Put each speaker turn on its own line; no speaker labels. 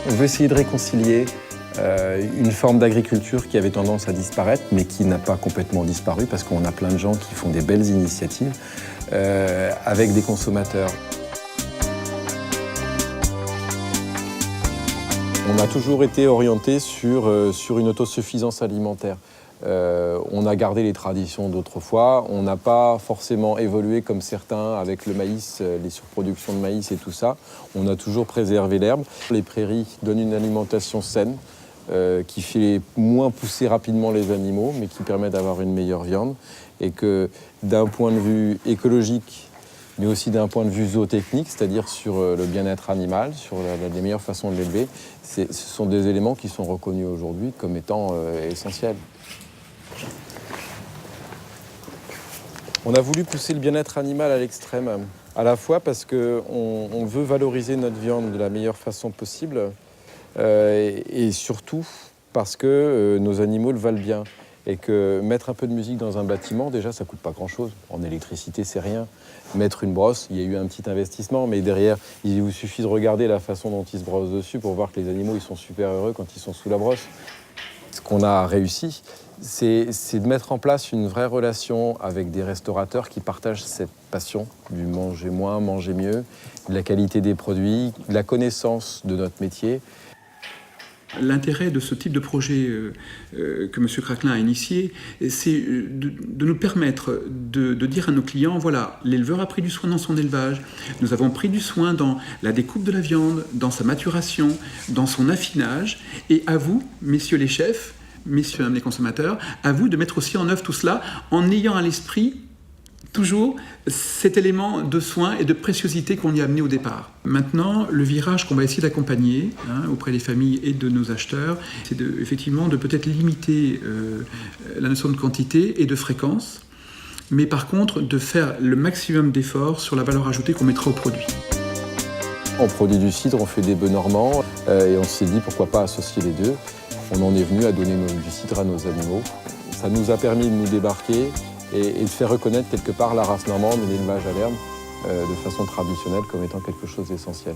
On veut essayer de réconcilier une forme d'agriculture qui avait tendance à disparaître, mais qui n'a pas complètement disparu, parce qu'on a plein de gens qui font des belles initiatives avec des consommateurs. On a toujours été orienté sur une autosuffisance alimentaire. On a gardé les traditions d'autrefois, on n'a pas forcément évolué comme certains avec le maïs, les surproductions de maïs et tout ça. On a toujours préservé l'herbe. Les prairies donnent une alimentation saine qui fait moins pousser rapidement les animaux, mais qui permet d'avoir une meilleure viande. Et que d'un point de vue écologique, mais aussi d'un point de vue zootechnique, c'est-à-dire sur le bien-être animal, sur les meilleures façons de l'élever, ce sont des éléments qui sont reconnus aujourd'hui comme étant essentiels. On a voulu pousser le bien-être animal à l'extrême, à la fois parce qu'on veut valoriser notre viande de la meilleure façon possible et surtout parce que nos animaux le valent bien. Et que mettre un peu de musique dans un bâtiment, déjà, ça ne coûte pas grand-chose. En électricité, c'est rien. Mettre une brosse, il y a eu un petit investissement, mais derrière, il vous suffit de regarder la façon dont ils se brossent dessus pour voir que les animaux ils sont super heureux quand ils sont sous la brosse. Ce qu'on a réussi, c'est de mettre en place une vraie relation avec des restaurateurs qui partagent cette passion du manger moins, manger mieux, de la qualité des produits, de la connaissance de notre métier.
L'intérêt de ce type de projet que M. Craquelin a initié, c'est de nous permettre de dire à nos clients, voilà, l'éleveur a pris du soin dans son élevage, nous avons pris du soin dans la découpe de la viande, dans sa maturation, dans son affinage, et à vous, messieurs les chefs, messieurs les consommateurs, à vous de mettre aussi en œuvre tout cela en ayant à l'esprit toujours cet élément de soin et de préciosité qu'on y a amené au départ. Maintenant, le virage qu'on va essayer d'accompagner auprès des familles et de nos acheteurs, c'est effectivement de peut-être limiter la notion de quantité et de fréquence, mais par contre de faire le maximum d'efforts sur la valeur ajoutée qu'on mettra au produit.
On produit du cidre, on fait des bœufs normands et on s'est dit pourquoi pas associer les deux. On en est venu à donner du cidre à nos animaux. Ça nous a permis de nous débarquer et de faire reconnaître quelque part la race normande et l'élevage à l'herbe de façon traditionnelle comme étant quelque chose d'essentiel.